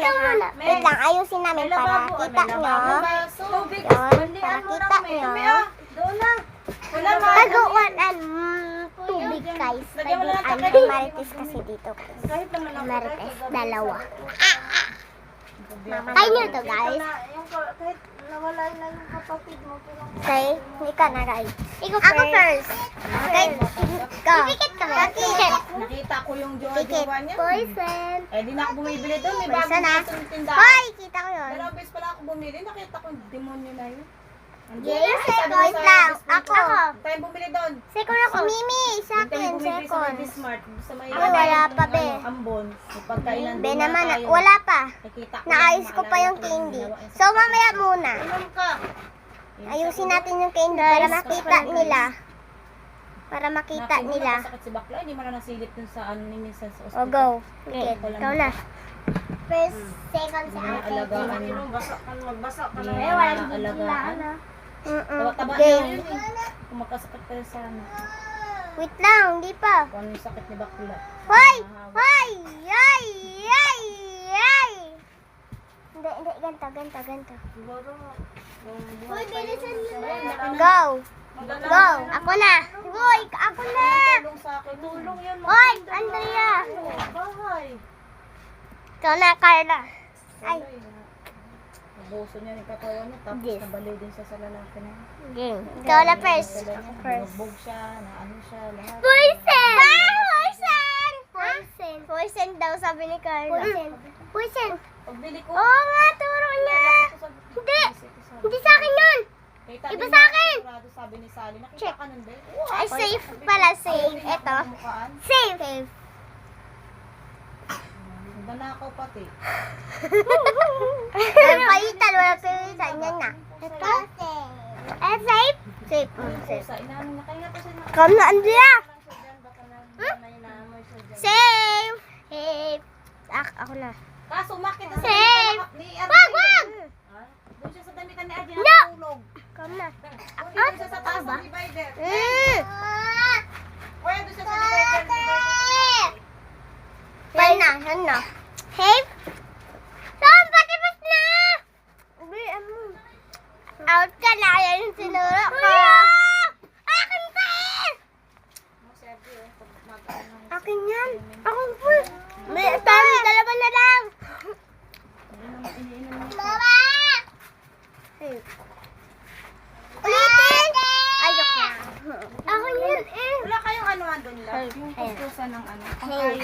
nyo ha. Wait lang, ayusin namin para kita nyo. Yun, para kita nyo. Taguan tubig guys. May marites kasi dito guys. Marites, dalawa. Mamatay nyo to guys. Kahit nawala na yung kapatid mo. Okay, ikaw na guys. Ako first. Okay, go. Pikit kami. Pikit. Nakita ko yung jowa-jowa niya. Poison. Eh, di na ako bumibili doon. May bago Poison na ah. sa tindahan. Hoy, kita ko yun. Dalawang beses pala ako bumili. Nakita ko yung demonyo na yun. Yes, wait lang. Ako. Tayo bumili doon. Second ako. Si Mimi, sa akin, second. Smart. Sa may Wala pa, be. Ambon. May pagkainan Be doon naman, tayo. wala pa. Nakita ko Naayos yung ko pa yung maalala candy. ginawa yung So, mamaya muna. Inom ka. Ayusin natin yung candy para makita nila. Para makita nila. Nakasakit si bakla. Hindi mo na nasilip dun sa ano ni minsan sa O, ospital. go. Pikit. Ikaw na. First, second sa akin. Alagaan. Magbasa ka Hindi na. na alagaan. Taba-taba na Game. yun eh. Kung magkasakit ka sa ano. Wait lang, hindi pa. Kung ano yung sakit ni bakla. Hoy! Hoy! Yay! Yay! Yay! Hindi, ganto. Hoy, bilisan mo na. Go! Go! Ako na! Hoy, ako na! Tulong sa akin. Tulong yan. Hoy, Andrea! Bahay. Ikaw na, Carla. Ay. Nabuso niya yung katawan niya. Tapos Yes. nabaliw din siya sa lalaki na yun. Game. Ikaw na first. Binugbog siya. Na ano siya. Lahat. Poison! Poison! Poison daw, sabi ni Carla. Poison! Pagbili ko. Oo nga, turo niya. Hindi. Hindi sa akin yun. Iba sa akin. Sabi ni Sally. Nakita Check. ka nun ba? Ay, safe pala, safe. Ito. Safe. Nanakaw pati. Walang palitan, walang palitan. Yan na. Ito. Eh, safe? Safe. Safe. Sa inaano niya. Kaya kasi Come na, Andrea. baka na may naamoy siya dyan. Safe. Safe. Ako na. Kaso umakit na sa Safe. damitan ni Arjun. Wag! Doon siya sa damitan ni Arjun. No! Natulog. Come na. Doon siya sa taas ng divider. Kuya, doon siya sa divider. Yan na. Safe? Saan? Patipos na! Out ka na. Yan yung sinuro ko. Akin pa eh! Akin yan. Akin po. Dalawa na lang. Mama! Ulitin! Ayok na. Akin yan eh. Wala kayong ano doon lang? Yung kustusan ng ano? Hey.